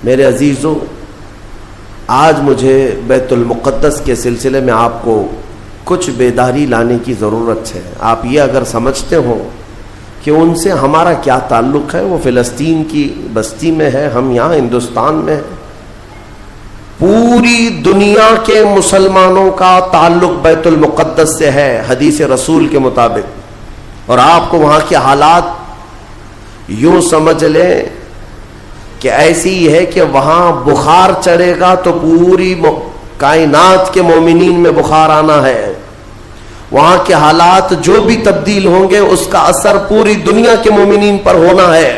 میرے عزیزوں، آج مجھے بیت المقدس کے سلسلے میں آپ کو کچھ بیداری لانے کی ضرورت ہے۔ آپ یہ اگر سمجھتے ہو کہ ان سے ہمارا کیا تعلق ہے، وہ فلسطین کی بستی میں ہے، ہم یہاں ہندوستان میں ہیں، پوری دنیا کے مسلمانوں کا تعلق بیت المقدس سے ہے حدیث رسول کے مطابق، اور آپ کو وہاں کے حالات یوں سمجھ لیں کہ ایسی ہے کہ وہاں بخار چڑھے گا تو پوری کائنات کے مومنین میں بخار آنا ہے، وہاں کے حالات جو بھی تبدیل ہوں گے اس کا اثر پوری دنیا کے مومنین پر ہونا ہے۔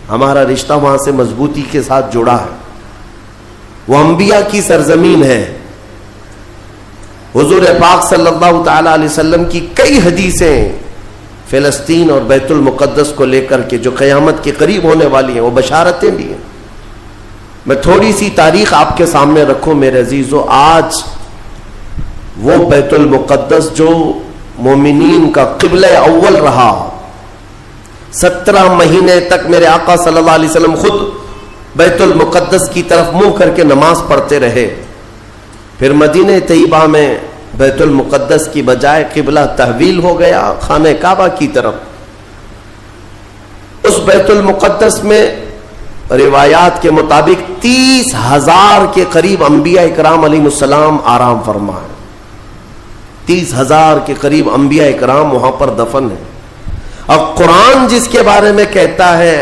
ہمارا رشتہ وہاں سے مضبوطی کے ساتھ جڑا ہے، وہ انبیاء کی سرزمین ہے۔ حضور پاک صلی اللہ تعالی علیہ وسلم کی کئی حدیثیں فلسطین اور بیت المقدس کو لے کر کے جو قیامت کے قریب ہونے والی ہیں، وہ بشارتیں بھی ہیں۔ میں تھوڑی سی تاریخ آپ کے سامنے رکھوں میرے عزیزو۔ آج وہ بیت المقدس جو مومنین کا قبلہ اول رہا، 17 مہینے تک میرے آقا صلی اللہ علیہ وسلم خود بیت المقدس کی طرف منہ کر کے نماز پڑھتے رہے، پھر مدینہ طیبہ میں بیت المقدس کی بجائے قبلہ تحویل ہو گیا خانہ کعبہ کی طرف۔ اس بیت المقدس میں روایات کے مطابق 30,000 کے قریب انبیاء اکرام علیہ السلام آرام فرما ہے۔ 30,000 کے قریب انبیاء اکرام وہاں پر دفن ہیں، اور قرآن جس کے بارے میں کہتا ہے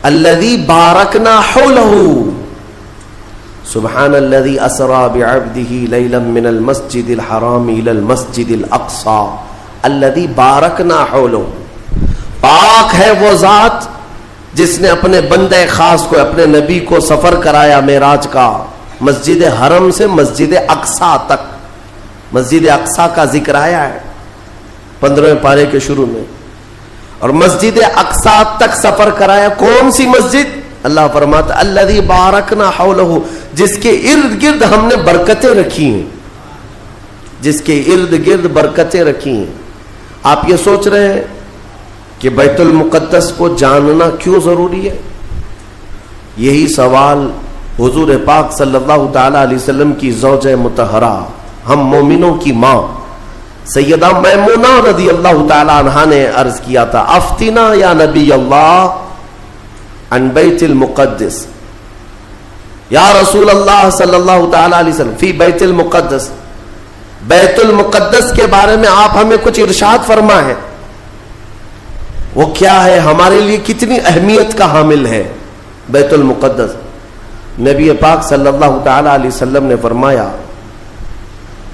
الذی بارکنا حولہ، سبحان الذی اسری بعبدہ لیلا من المسجد الحرام الی المسجد الاقصی الذی بارکنا حولہ، پاک ہے وہ ذات جس نے اپنے بندے خاص کو، اپنے نبی کو سفر کرایا معراج کا، مسجد حرم سے مسجد اقصی تک۔ مسجد اقصی کا ذکر آیا ہے 15ویں پارے کے شروع میں، اور مسجد اقصی تک سفر کرایا۔ کون سی مسجد؟ اللہ فرماتا الذی بارکنا حولہ، جس کے ارد گرد ہم نے برکتیں رکھی ہیں، جس کے ارد گرد برکتیں رکھی ہیں۔ آپ یہ سوچ رہے ہیں کہ بیت المقدس کو جاننا کیوں ضروری ہے؟ یہی سوال حضور پاک صلی اللہ تعالی علیہ وسلم کی زوجہ مطہرہ، ہم مومنوں کی ماں سیدہ میمونہ رضی اللہ تعالی عنہا نے عرض کیا تھا، افتنا یا نبی اللہ عن بیت المقدس، یا رسول اللہ صلی اللہ تعالی علیہ وسلم فی بیت المقدس، بیت المقدس کے بارے میں آپ ہمیں کچھ ارشاد فرمائیں، وہ کیا ہے، ہمارے لیے کتنی اہمیت کا حامل ہے بیت المقدس؟ نبی پاک صلی اللہ تعالی علیہ وسلم نے فرمایا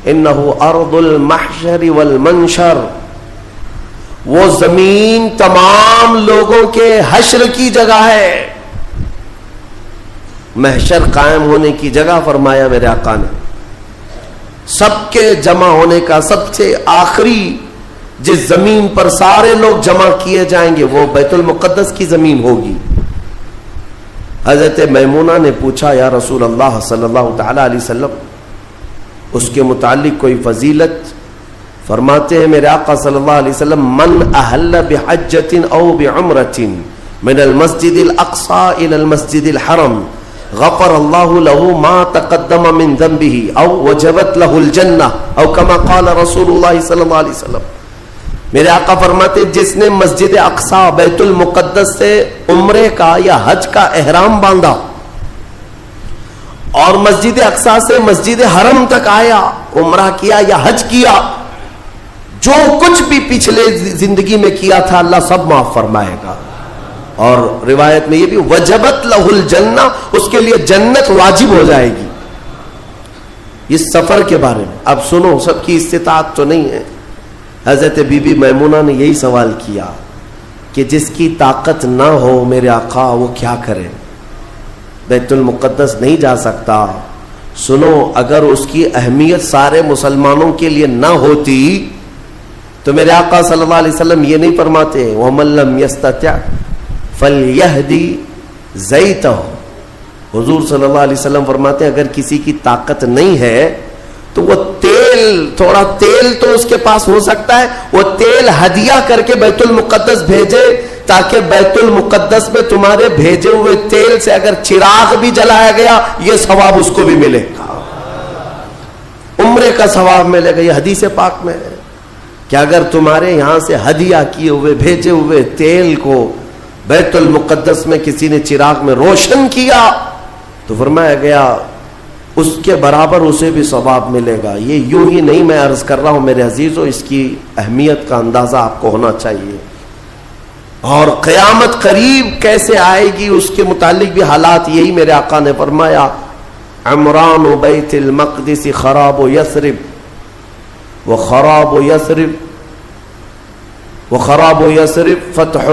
انہ ارض المحشر والمنشر، وہ زمین تمام لوگوں کے حشر کی جگہ ہے، محشر قائم ہونے کی جگہ فرمایا میرے آقا نے، سب کے جمع ہونے کا سب سے آخری جس زمین پر سارے لوگ جمع کیے جائیں گے وہ بیت المقدس کی زمین ہوگی۔ حضرت میمونہ نے پوچھا یا رسول اللہ صلی اللہ تعالی علیہ وسلم اس کے متعلق کوئی فضیلت؟ فرماتے ہیں میرے آقا صلی اللہ علیہ وسلم من احل بحجۃ او بعمرۃ من المسجد الاقصى الى المسجد الحرم غفر اللہ له ما تقدم من ذنبه او وجبت له الجنہ او كما قال رسول اللہ صلی اللہ علیہ وسلم۔ میرے آقا فرماتے جس نے مسجد اقصی بیت المقدس سے عمرے کا یا حج کا احرام باندھا اور مسجد اقصی سے مسجد حرم تک آیا، عمرہ کیا یا حج کیا، جو کچھ بھی پچھلے زندگی میں کیا تھا اللہ سب معاف فرمائے گا۔ اور روایت میں یہ بھی وجبت لہ الجنہ، اس کے لیے جنت واجب ہو جائے گی۔ اس سفر کے بارے میں اب سنو، سب کی استطاعت تو نہیں ہے۔ حضرت بی بی میمونہ نے یہی سوال کیا کہ جس کی طاقت نہ ہو میرے آقا وہ کیا کرے، بیت المقدس نہیں جا سکتا۔ سنو، اگر اس کی اہمیت سارے مسلمانوں کے لیے نہ ہوتی تو میرے آقا صلی اللہ علیہ وسلم یہ نہیں فرماتے وَمَن لَّمْ يَسْتَطِعْ فَلْيَهْدِ زَيْتَهُ۔ حضور صلی اللہ علیہ وسلم فرماتے ہیں اگر کسی کی طاقت نہیں ہے تو وہ تھوڑا تیل تو اس کے پاس ہو سکتا ہے، وہ تیل ہدیہ کر کے بیت المقدس بھیجے تاکہ بیت المقدس میں تمہارے بھیجے ہوئے تیل سے اگر چراغ بھی جلایا گیا یہ ثواب اس کو بھی ملے گا، عمرے کا ثواب ملے گا۔ یہ حدیث پاک میں ہے کہ اگر تمہارے یہاں سے ہدیہ کیے ہوئے بھیجے ہوئے تیل کو بیت المقدس میں کسی نے چراغ میں روشن کیا تو فرمایا گیا اس کے برابر اسے بھی ثواب ملے گا۔ یہ یوں ہی نہیں میں عرض کر رہا ہوں میرے عزیزو، اس کی اہمیت کا اندازہ آپ کو ہونا چاہیے، اور قیامت قریب کیسے آئے گی اس کے متعلق بھی حالات یہی میرے آقا نے فرمایا، عمران بیت المقدس خراب یثرب وخراب یثرب وخراب یثرب فتح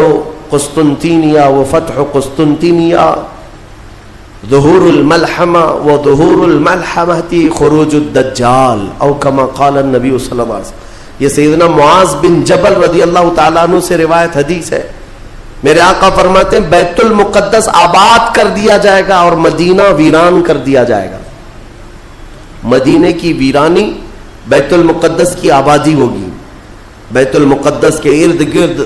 قسطنطینیہ وفتح قسطنطینیہ ظہور الملحمہ وظہور الملحمہ خروج الدجال او کما قال النبی صلی اللہ علیہ وسلم۔ یہ سیدنا معاذ بن جبل رضی اللہ تعالیٰ عنہ سے روایت حدیث ہے، میرے آقا فرماتے ہیں بیت المقدس آباد کر دیا جائے گا اور مدینہ ویران کر دیا جائے گا۔ مدینے کی ویرانی بیت المقدس کی آبادی ہوگی، بیت المقدس کے ارد گرد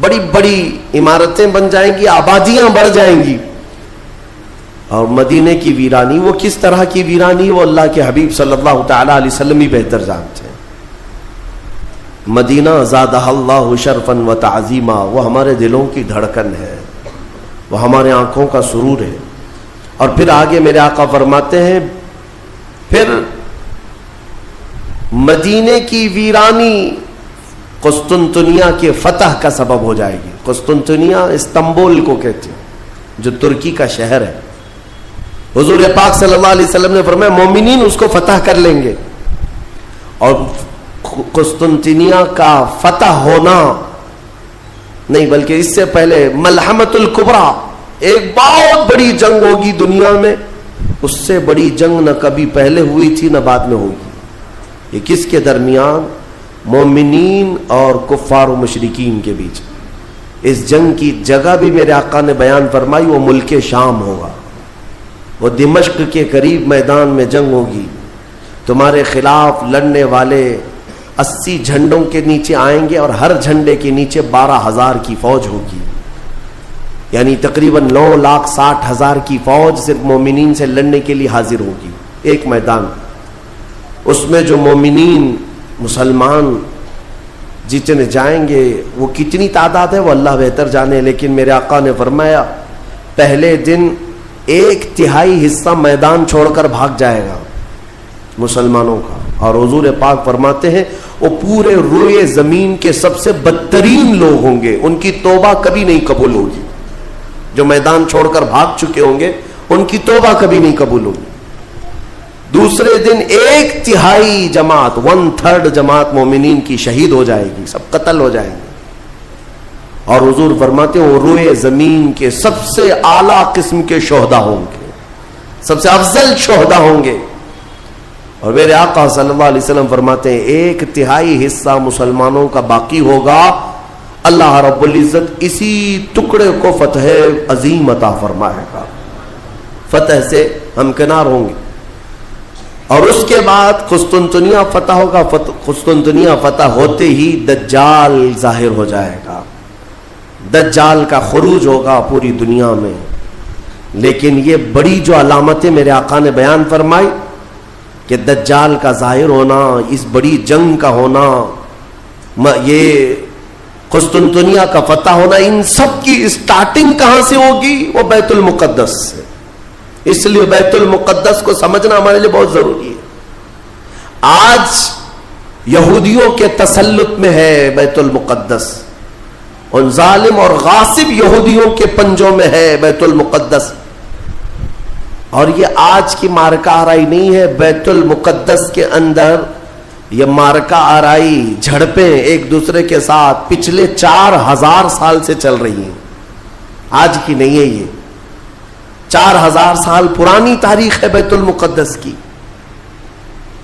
بڑی بڑی عمارتیں بن جائیں گی، آبادیاں بڑھ جائیں گی، اور مدینے کی ویرانی وہ کس طرح کی ویرانی وہ اللہ کے حبیب صلی اللہ تعالیٰ علیہ وسلم ہی بہتر جانتے ہیں۔ مدینہ زادہ اللہ شرفا و تعظیما، وہ ہمارے دلوں کی دھڑکن ہے، وہ ہمارے آنکھوں کا سرور ہے۔ اور پھر آگے میرے آقا فرماتے ہیں پھر مدینے کی ویرانی قسطنطنیہ کے فتح کا سبب ہو جائے گی۔ قسطنطنیہ استنبول کو کہتے ہیں جو ترکی کا شہر ہے۔ حضور پاک صلی اللہ علیہ وسلم نے فرمایا مومنین اس کو فتح کر لیں گے، اور قسطنطنیہ کا فتح ہونا نہیں بلکہ اس سے پہلے ملحمۃ الکبریٰ، ایک بہت بڑی جنگ ہوگی دنیا میں، اس سے بڑی جنگ نہ کبھی پہلے ہوئی تھی نہ بعد میں ہوگی۔ یہ کس کے درمیان؟ مومنین اور کفار و مشرکین کے بیچ۔ اس جنگ کی جگہ بھی میرے آقا نے بیان فرمائی، وہ ملک شام ہوگا، وہ دمشق کے قریب میدان میں جنگ ہوگی۔ تمہارے خلاف لڑنے والے 80 جھنڈوں کے نیچے آئیں گے اور ہر جھنڈے کے نیچے 12,000 کی فوج ہوگی، یعنی تقریباً 9,60,000 کی فوج صرف مومنین سے لڑنے کے لیے حاضر ہوگی ایک میدان۔ اس میں جو مومنین مسلمان جتنے جائیں گے وہ کتنی تعداد ہے وہ اللہ بہتر جانے، لیکن میرے آقا نے فرمایا پہلے دن 1/3 حصہ میدان چھوڑ کر بھاگ جائے گا مسلمانوں کا، اور حضور پاک فرماتے ہیں وہ پورے روئے زمین کے سب سے بدترین لوگ ہوں گے، ان کی توبہ کبھی نہیں قبول ہوگی۔ جو میدان چھوڑ کر بھاگ چکے ہوں گے ان کی توبہ کبھی نہیں قبول ہوگی۔ دوسرے دن 1/3 جماعت 1/3 جماعت مومنین کی شہید ہو جائے گی، سب قتل ہو جائیں گے، اور حضور فرماتے ہیں وہ روئے زمین کے سب سے اعلیٰ قسم کے شہداء ہوں گے، سب سے افضل شہداء ہوں گے۔ اور میرے آقا صلی اللہ علیہ وسلم فرماتے ہیں 1/3 حصہ مسلمانوں کا باقی ہوگا، اللہ رب العزت اسی ٹکڑے کو فتح عظیم عطا فرمائے گا، فتح سے ہمکنار ہوں گے۔ اور اس کے بعد قسطنطنیہ فتح ہوگا، قسطنطنیہ فتح ہوتے ہی دجال ظاہر ہو جائے گا، دجال کا خروج ہوگا پوری دنیا میں۔ لیکن یہ بڑی جو علامتیں میرے آقا نے بیان فرمائی کہ دجال کا ظاہر ہونا، اس بڑی جنگ کا ہونا، یہ قسطنطنیہ کا فتح ہونا، ان سب کی اسٹارٹنگ کہاں سے ہوگی؟ وہ بیت المقدس سے۔ اس لیے بیت المقدس کو سمجھنا ہمارے لیے بہت ضروری ہے۔ آج یہودیوں کے تسلط میں ہے بیت المقدس، ان ظالم اور غاصب یہودیوں کے پنجوں میں ہے بیت المقدس، اور یہ آج کی مارکہ آرائی نہیں ہے۔ بیت المقدس کے اندر یہ مارکہ آرائی، جھڑپیں ایک دوسرے کے ساتھ پچھلے 4000 سال سے چل رہی ہیں، آج کی نہیں ہے، یہ 4000 سال پرانی تاریخ ہے بیت المقدس کی۔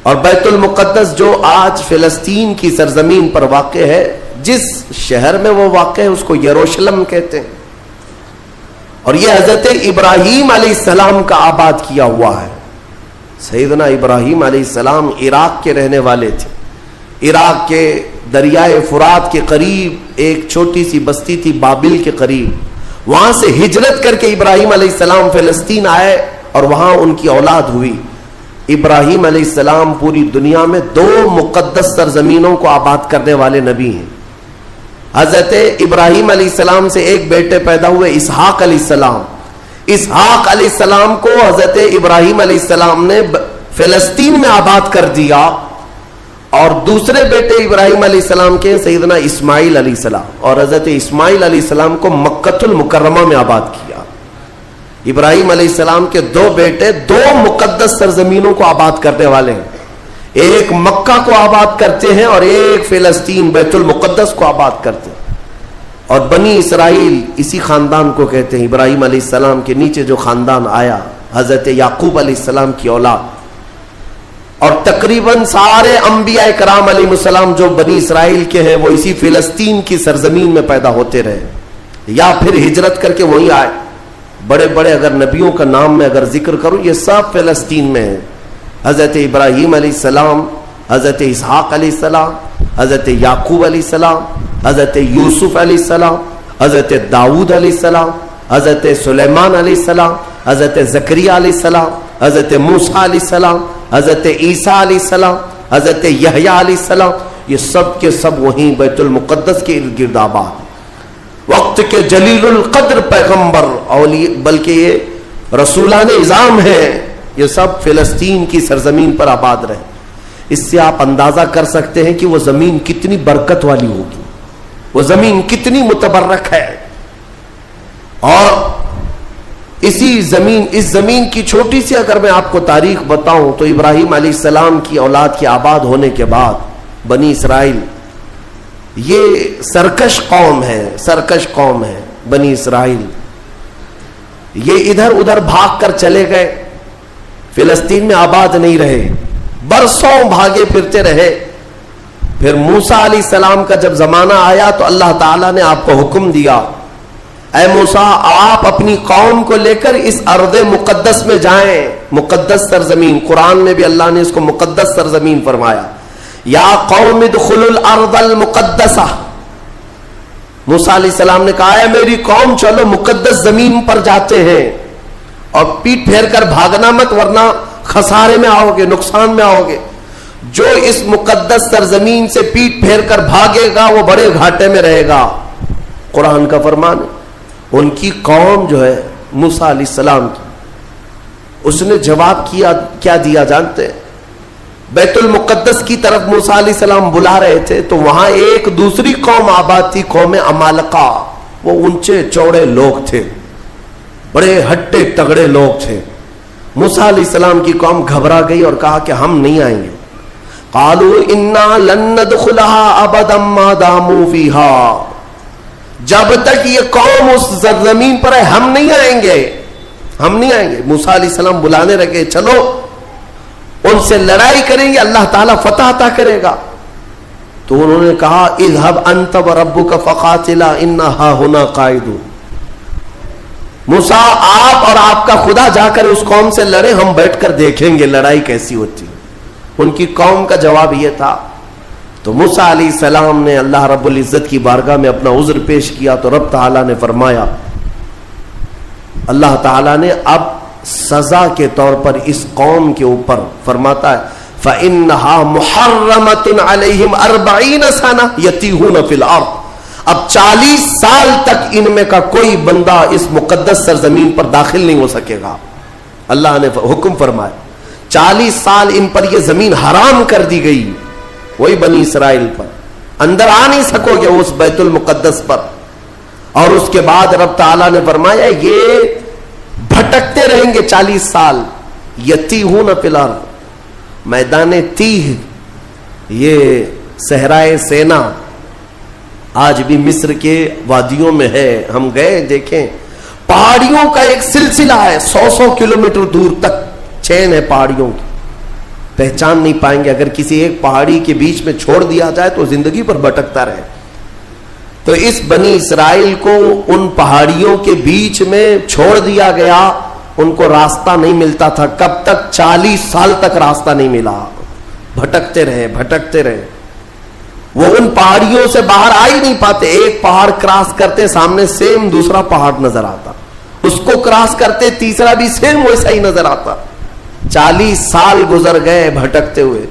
اور بیت المقدس جو آج فلسطین کی سرزمین پر واقع ہے، جس شہر میں وہ واقع ہے اس کو یروشلم کہتے ہیں، اور یہ حضرت ابراہیم علیہ السلام کا آباد کیا ہوا ہے۔ سیدنا ابراہیم علیہ السلام عراق کے رہنے والے تھے، عراق کے دریائے فرات کے قریب ایک چھوٹی سی بستی تھی بابل کے قریب، وہاں سے ہجرت کر کے ابراہیم علیہ السلام فلسطین آئے اور وہاں ان کی اولاد ہوئی۔ ابراہیم علیہ السلام پوری دنیا میں 2 مقدس سرزمینوں کو آباد کرنے والے نبی ہیں۔ حضرت ابراہیم علیہ السلام سے ایک بیٹے پیدا ہوئے اسحاق علیہ السلام۔ اسحاق علیہ السلام کو حضرت ابراہیم علیہ السلام نے فلسطین میں آباد کر دیا، اور دوسرے بیٹے ابراہیم علیہ السلام کے سیدنا اسماعیل علیہ السلام، اور حضرت اسماعیل علیہ السلام کو مکہ المکرمہ میں آباد کیا۔ ابراہیم علیہ السلام کے 2 بیٹے 2 مقدس سرزمینوں کو آباد کرنے والے ہیں، ایک مکہ کو آباد کرتے ہیں اور ایک فلسطین بیت المقدس کو آباد کرتے ہیں۔ اور بنی اسرائیل اسی خاندان کو کہتے ہیں۔ ابراہیم علیہ السلام کے نیچے جو خاندان آیا، حضرت یعقوب علیہ السلام کی اولاد، اور تقریباً سارے انبیاء کرام علیہ السلام جو بنی اسرائیل کے ہیں وہ اسی فلسطین کی سرزمین میں پیدا ہوتے رہے، یا پھر ہجرت کر کے وہیں آئے۔ بڑے بڑے اگر نبیوں کا نام میں اگر ذکر کروں، یہ سب فلسطین میں ہیں۔ حضرت ابراہیم علیہ السلام، حضرت اسحاق علیہ السلام، حضرت یعقوب علیہ السلام، حضرت یوسف علیہ السلام، حضرت داؤد علیہ السلام، حضرت سلیمان علیہ السلام، حضرت زکریا علیہ السلام، حضرت موسیٰ علیہ السلام، حضرت عیسیٰ علیہ السلام، حضرت یحییٰ علیہ السلام، یہ سب کے سب وہیں بیت المقدس کے ارد گرد آباد۔ وقت کے جلیل القدر پیغمبر بلکہ یہ رسولان اعظام ہیں، یہ سب فلسطین کی سرزمین پر آباد رہے۔ اس سے آپ اندازہ کر سکتے ہیں کہ وہ زمین کتنی برکت والی ہوگی، وہ زمین کتنی متبرک ہے۔ اور اس زمین کی چھوٹی سی اگر میں آپ کو تاریخ بتاؤں تو ابراہیم علیہ السلام کی اولاد کے آباد ہونے کے بعد بنی اسرائیل یہ سرکش قوم ہے بنی اسرائیل، یہ ادھر ادھر بھاگ کر چلے گئے، فلسطین میں آباد نہیں رہے، برسوں بھاگے پھرتے رہے۔ پھر موسیٰ علیہ السلام کا جب زمانہ آیا تو اللہ تعالیٰ نے آپ کو حکم دیا، اے موسیٰ آپ اپنی قوم کو لے کر اس ارض مقدس میں جائیں، مقدس سرزمین، قرآن میں بھی اللہ نے اس کو مقدس سرزمین فرمایا، یا قوم ادخلوا الارض المقدسہ۔ موسیٰ علیہ السلام نے کہا ہے میری قوم چلو مقدس زمین پر جاتے ہیں، اور پیٹ پھیر کر بھاگنا مت ورنہ خسارے میں آؤ گے، نقصان میں آؤ گے۔ جو اس مقدس سرزمین سے پیٹ پھیر کر بھاگے گا وہ بڑے گھاٹے میں رہے گا، قرآن کا فرمان ہے۔ ان کی قوم جو ہے موسیٰ علیہ السلام کی، اس نے جواب کیا دیا جانتے ہیں؟ بیت المقدس کی طرف موسیٰ علیہ السلام بلا رہے تھے تو وہاں ایک دوسری قوم آباد تھی، قوم عمالقہ۔ وہ اونچے چوڑے لوگ تھے، بڑے ہٹے تگڑے لوگ تھے۔ موسیٰ علیہ السلام کی قوم گھبرا گئی اور کہا کہ ہم نہیں آئیں گے۔ قالوا انا لن ندخلها ابدا ما داموا فيها، جب تک یہ قوم اس زمین پر ہے ہم نہیں آئیں گے، ہم نہیں آئیں گے۔ موسیٰ علیہ السلام بلانے لگے، چلو ان سے لڑائی کریں گے، اللہ تعالیٰ فتح عطا کرے گا۔ تو انہوں نے کہا اذهب انت وربك فقاتلا انا هاهنا قاعدون، موسیٰ آپ اور آپ کا خدا جا کر اس قوم سے لڑے، ہم بیٹھ کر دیکھیں گے لڑائی کیسی ہوتی۔ ان کی قوم کا جواب یہ تھا۔ تو موسیٰ علیہ السلام نے اللہ رب العزت کی بارگاہ میں اپنا عذر پیش کیا تو رب تعالیٰ نے فرمایا، اللہ تعالیٰ نے اب سزا کے طور پر اس قوم کے اوپر فرماتا ہے فَإِنَّهَا مُحَرَّمَةٌ عَلَيْهِمْ 40 سَنَةً يَتِيهُونَ فِي الْأَرْضِ، اب 40 سال تک ان میں کا کوئی بندہ اس مقدس سرزمین پر داخل نہیں ہو سکے گا۔ اللہ نے حکم فرمایا 40 سال ان پر یہ زمین حرام کر دی گئی، وہی بنی اسرائیل پر، اندر آ نہیں سکو گے اس بیت المقدس پر۔ اور اس کے بعد رب تعالیٰ نے فرمایا یہ بھٹکتے رہیں گے 40 سال، یتیہون فی الارض، میدان تیہ، یہ صحرائے سینا آج بھی مصر کے وادیوں میں ہے، ہم گئے دیکھیں، پہاڑیوں کا ایک سلسلہ ہے، 100 کلومیٹر دور تک چین ہے پہاڑیوں کی، پہچان نہیں پائیں گے، اگر کسی ایک پہاڑی کے بیچ میں چھوڑ دیا جائے تو زندگی پر بھٹکتا رہے۔ تو اس بنی اسرائیل کو ان پہاڑیوں کے بیچ میں چھوڑ دیا گیا، ان کو راستہ نہیں ملتا تھا، کب تک؟ 40 سال تک راستہ نہیں ملا، بھٹکتے رہے۔ وہ ان پہاڑیوں سے باہر آ ہی نہیں پاتے. ایک پہاڑ کراس کرتے سامنے سیم دوسرا پہاڑ نظر آتا, اس کو کراس کرتے تیسرا بھی سیم ویسا ہی نظر آتا. 40 سال گزر گئے بھٹکتے ہوئے.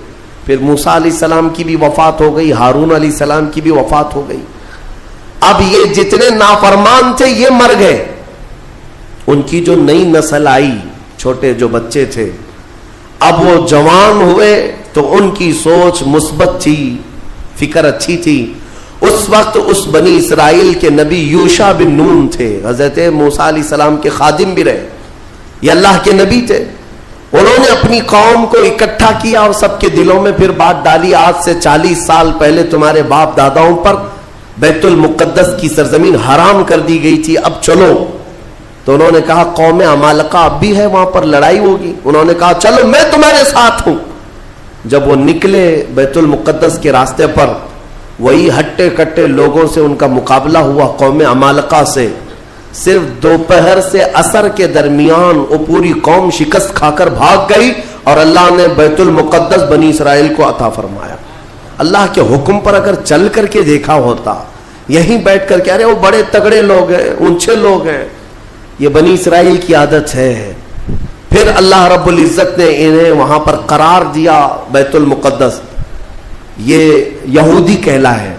پھر موسیٰ علیہ السلام کی بھی وفات ہو گئی, ہارون علیہ السلام کی بھی وفات ہو گئی. اب یہ جتنے نافرمان تھے یہ مر گئے. ان کی جو نئی نسل آئی, چھوٹے جو بچے تھے, اب وہ جوان ہوئے تو ان کی سوچ مثبت تھی, فکر اچھی تھی. اس وقت اس بنی اسرائیل کے نبی یوشع بن نون تھے, حضرت موسیٰ علیہ السلام کے خادم بھی رہے, یہ اللہ کے نبی تھے. انہوں نے اپنی قوم کو اکٹھا کیا اور سب کے دلوں میں پھر بات ڈالی, آج سے 40 سال پہلے تمہارے باپ داداؤں پر بیت المقدس کی سرزمین حرام کر دی گئی تھی, اب چلو. تو انہوں نے کہا قوم عمالقہ اب بھی ہے, وہاں پر لڑائی ہوگی. انہوں نے کہا چلو میں تمہارے ساتھ ہوں. جب وہ نکلے بیت المقدس کے راستے پر, وہی ہٹے کٹے لوگوں سے ان کا مقابلہ ہوا, قوم عمالقہ سے. صرف دوپہر سے عصر کے درمیان وہ پوری قوم شکست کھا کر بھاگ گئی اور اللہ نے بیت المقدس بنی اسرائیل کو عطا فرمایا. اللہ کے حکم پر اگر چل کر کے دیکھا ہوتا, یہیں بیٹھ کر کے ارے وہ بڑے تگڑے لوگ ہیں, اونچے لوگ ہیں, یہ بنی اسرائیل کی عادت ہے. پھر اللہ رب العزت نے انہیں وہاں پر قرار دیا. بیت المقدس یہ یہودی کہلا ہے.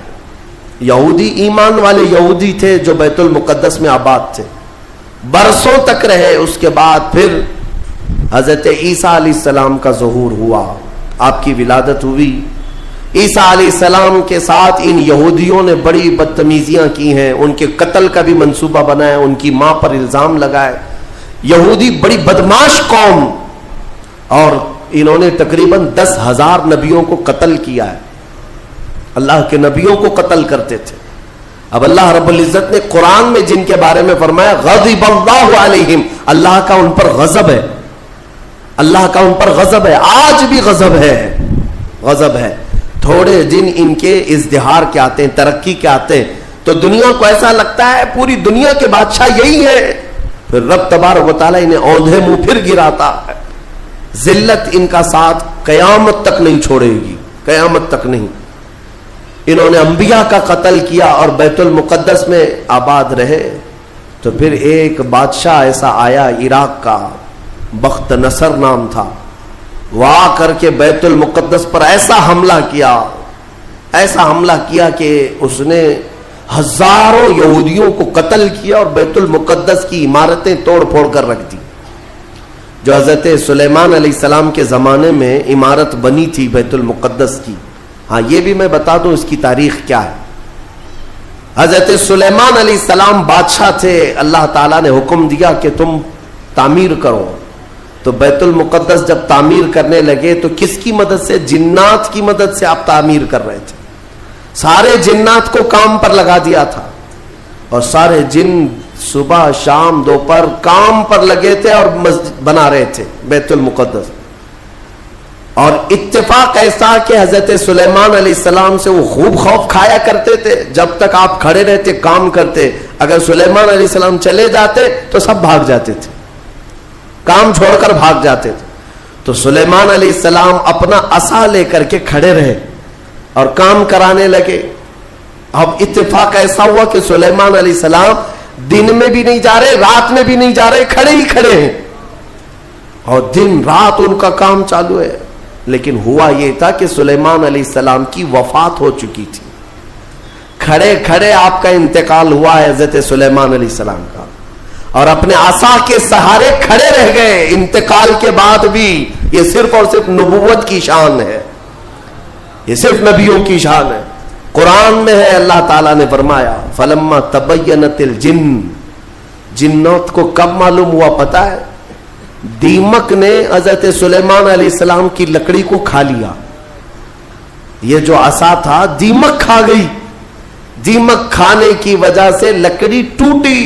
یہودی ایمان والے یہودی تھے جو بیت المقدس میں آباد تھے, برسوں تک رہے. اس کے بعد پھر حضرت عیسیٰ علیہ السلام کا ظہور ہوا, آپ کی ولادت ہوئی. عیسیٰ علیہ السلام کے ساتھ ان یہودیوں نے بڑی بدتمیزیاں کی ہیں, ان کے قتل کا بھی منصوبہ بنایا, ان کی ماں پر الزام لگائے. یہودی بڑی بدماش قوم, اور انہوں نے تقریباً 10,000 نبیوں کو قتل کیا ہے. اللہ کے نبیوں کو قتل کرتے تھے. اب اللہ رب العزت نے قرآن میں جن کے بارے میں فرمایا غضب اللہ علیہم, اللہ کا ان پر غضب ہے, اللہ کا ان پر غضب ہے, آج بھی غضب ہے, غضب ہے. تھوڑے دن ان کے ازدہار کے آتے ہیں, ترقی کے آتے ہیں, تو دنیا کو ایسا لگتا ہے پوری دنیا کے بادشاہ یہی ہے. پھر رب تبارک و تعالیٰ انہیں اوندھے منہ پھر گراتا ہے. ذلت ان کا ساتھ قیامت تک نہیں چھوڑے گی, قیامت تک نہیں. انہوں نے انبیاء کا قتل کیا اور بیت المقدس میں آباد رہے. تو پھر ایک بادشاہ ایسا آیا عراق کا, بخت نصر نام تھا, وہ آ کر کے بیت المقدس پر ایسا حملہ کیا, ایسا حملہ کیا کہ اس نے ہزاروں یہودیوں کو قتل کیا اور بیت المقدس کی عمارتیں توڑ پھوڑ کر رکھ دی. جو حضرت سلیمان علیہ السلام کے زمانے میں عمارت بنی تھی بیت المقدس کی. ہاں یہ بھی میں بتا دوں اس کی تاریخ کیا ہے. حضرت سلیمان علیہ السلام بادشاہ تھے, اللہ تعالیٰ نے حکم دیا کہ تم تعمیر کرو. تو بیت المقدس جب تعمیر کرنے لگے تو کس کی مدد سے؟ جنات کی مدد سے آپ تعمیر کر رہے تھے. سارے جنات کو کام پر لگا دیا تھا, اور سارے جن صبح شام دوپہر کام پر لگے تھے اور مسجد بنا رہے تھے بیت المقدس. اور اتفاق ایسا کہ حضرت سلیمان علیہ السلام سے وہ خوب خوف کھایا کرتے تھے. جب تک آپ کھڑے رہتے کام کرتے, اگر سلیمان علیہ السلام چلے جاتے تو سب بھاگ جاتے تھے, کام چھوڑ کر بھاگ جاتے تھے. تو سلیمان علیہ السلام اپنا عصا لے کر کے کھڑے رہے اور کام کرانے لگے. اب اتفاق ایسا ہوا کہ سلیمان علیہ السلام دن میں بھی نہیں جا رہے, رات میں بھی نہیں جا رہے, کھڑے ہی کھڑے ہیں, اور دن رات ان کا کام چالو ہے. لیکن ہوا یہ تھا کہ سلیمان علیہ السلام کی وفات ہو چکی تھی. کھڑے کھڑے آپ کا انتقال ہوا ہے حضرت سلیمان علیہ السلام کا, اور اپنے عصا کے سہارے کھڑے رہ گئے. انتقال کے بعد بھی یہ صرف اور صرف نبوت کی شان ہے, یہ صرف نبیوں کی شان ہے. قرآن میں ہے, اللہ تعالیٰ نے فرمایا فلما تبینت الجن, جنات کو کب معلوم ہوا پتا ہے؟ دیمک نے حضرت سلیمان علیہ السلام کی لکڑی کو کھا لیا. یہ جو عصا تھا دیمک کھا گئی. دیمک کھانے کی وجہ سے لکڑی ٹوٹی.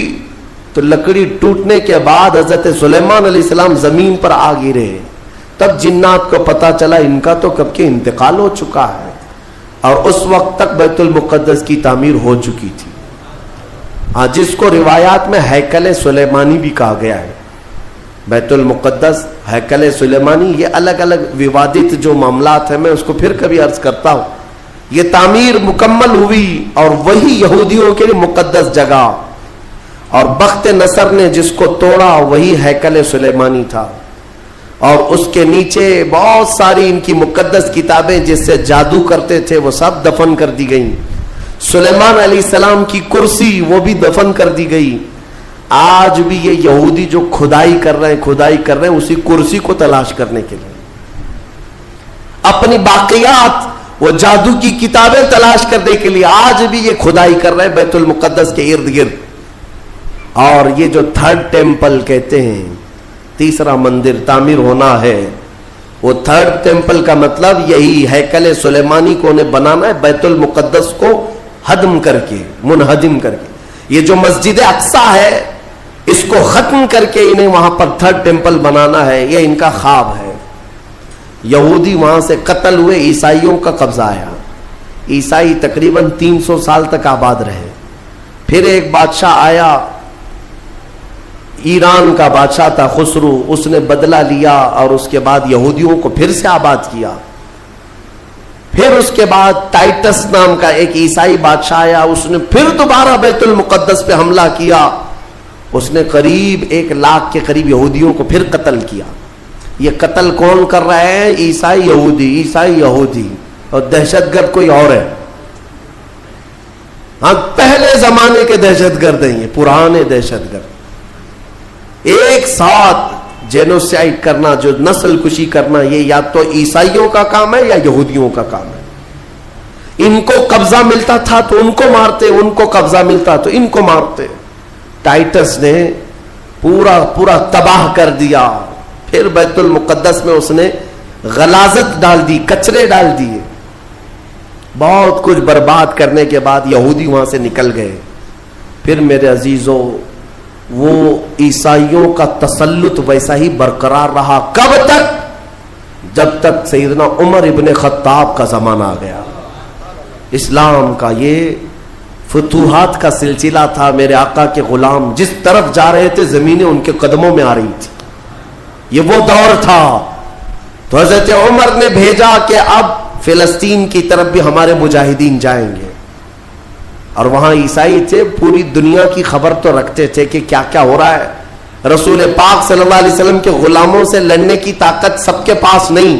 تو لکڑی ٹوٹنے کے بعد حضرت سلیمان علیہ السلام زمین پر آ گرے. تب جنات کو پتا چلا ان کا تو کب کے انتقال ہو چکا ہے, اور اس وقت تک بیت المقدس کی تعمیر ہو چکی تھی. ہاں, جس کو روایات میں ہیکل سلیمانی بھی کہا گیا ہے. بیت المقدس, ہیکل سلیمانی, یہ الگ الگ ووادت جو معاملات ہیں, میں اس کو پھر کبھی عرض کرتا ہوں. یہ تعمیر مکمل ہوئی اور وہی یہودیوں کے لیے مقدس جگہ. اور بخت نصر نے جس کو توڑا وہی ہیکل سلیمانی تھا, اور اس کے نیچے بہت ساری ان کی مقدس کتابیں جس سے جادو کرتے تھے وہ سب دفن کر دی گئیں. سلیمان علیہ السلام کی کرسی وہ بھی دفن کر دی گئی. آج بھی یہ یہودی جو کھدائی کر رہے ہیں اسی کرسی کو تلاش کرنے کے لیے, اپنی باقیات وہ جادو کی کتابیں تلاش کرنے کے لیے آج بھی یہ کھدائی کر رہے ہیں بیت المقدس کے ارد گرد. اور یہ جو تھرڈ ٹیمپل کہتے ہیں, تیسرا مندر تعمیر ہونا ہے, وہ تھرڈ ٹیمپل کا مطلب یہی ہیکل سلیمانی کو انہیں بنانا ہے, بیت المقدس کو ہدم کر کے, منہدم کر کے. یہ جو مسجد اقصی ہے اس کو ختم کر کے انہیں وہاں پر تھرڈ ٹیمپل بنانا ہے, یہ ان کا خواب ہے. یہودی وہاں سے قتل ہوئے, عیسائیوں کا قبضہ آیا, عیسائی تقریباً 300 سال تک آباد رہے. پھر ایک بادشاہ آیا, ایران کا بادشاہ تھا خسرو, اس نے بدلہ لیا اور اس کے بعد یہودیوں کو پھر سے آباد کیا. پھر اس کے بعد ٹائٹس نام کا ایک عیسائی بادشاہ آیا, اس نے پھر دوبارہ بیت المقدس پہ حملہ کیا. اس نے قریب 1 لاکھ کے قریب یہودیوں کو پھر قتل کیا. یہ قتل کون کر رہا ہے؟ عیسائی یہودی, اور دہشت گرد کوئی اور ہے. ہاں پہلے زمانے کے دہشت گرد ہیں یہ, پرانے دہشت گرد. ایک ساتھ جینوسائڈ کرنا, جو نسل کشی کرنا, یہ یا تو عیسائیوں کا کام ہے یا یہودیوں کا کام ہے. ان کو قبضہ ملتا تھا تو ان کو مارتے, ان کو قبضہ ملتا تو ان کو مارتے. ٹائٹس نے پورا تباہ کر دیا. پھر بیت المقدس میں اس نے غلاظت ڈال دی, کچرے ڈال دیے. بہت کچھ برباد کرنے کے بعد یہودی وہاں سے نکل گئے. پھر میرے عزیزوں وہ عیسائیوں کا تسلط ویسا ہی برقرار رہا. کب تک؟ جب تک سیدنا عمر ابن خطاب کا زمانہ آ گیا. اسلام کا یہ فتوحات کا سلسلہ تھا. میرے آقا کے غلام جس طرف جا رہے تھے زمینیں ان کے قدموں میں آ رہی تھی. یہ وہ دور تھا. تو حضرت عمر نے بھیجا کہ اب فلسطین کی طرف بھی ہمارے مجاہدین جائیں گے. اور وہاں عیسائی تھے, پوری دنیا کی خبر تو رکھتے تھے کہ کیا کیا ہو رہا ہے. رسول پاک صلی اللہ علیہ وسلم کے غلاموں سے لڑنے کی طاقت سب کے پاس نہیں.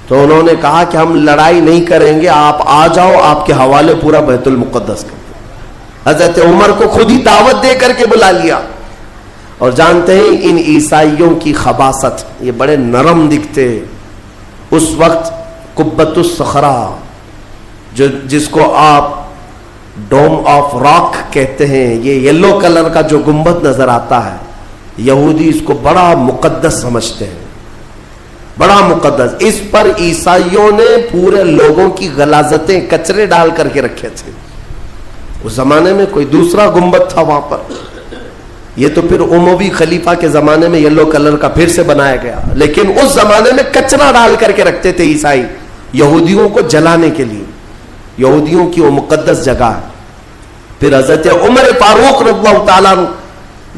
تو انہوں نے کہا کہ ہم لڑائی نہیں کریں گے, آپ آ جاؤ, آپ کے حوالے پورا بیت المقدس کر دیں. حضرت عمر کو خود ہی دعوت دے کر کے بلا لیا. اور جانتے ہیں ان عیسائیوں کی خباثت, یہ بڑے نرم دکھتے. اس وقت قبۃ الصخرہ جس کو آپ ڈوم آف راک کہتے ہیں, یہ یلو کلر کا جو گنبد نظر آتا ہے, یہودی اس کو بڑا مقدس سمجھتے ہیں, بڑا مقدس. اس پر عیسائیوں نے پورے لوگوں کی غلاظتیں کچرے ڈال کر کے رکھے تھے. اس زمانے میں کوئی دوسرا گنبد تھا وہاں پر. یہ تو پھر اموی خلیفہ کے زمانے میں یلو کلر کا پھر سے بنایا گیا, لیکن اس زمانے میں کچرا ڈال کر کے رکھتے تھے عیسائی یہودیوں کو جلانے کے لیے. یہودیوں کی وہ مقدس جگہ ہے. پھر حضرت عمر فاروق رضی اللہ تعالیٰ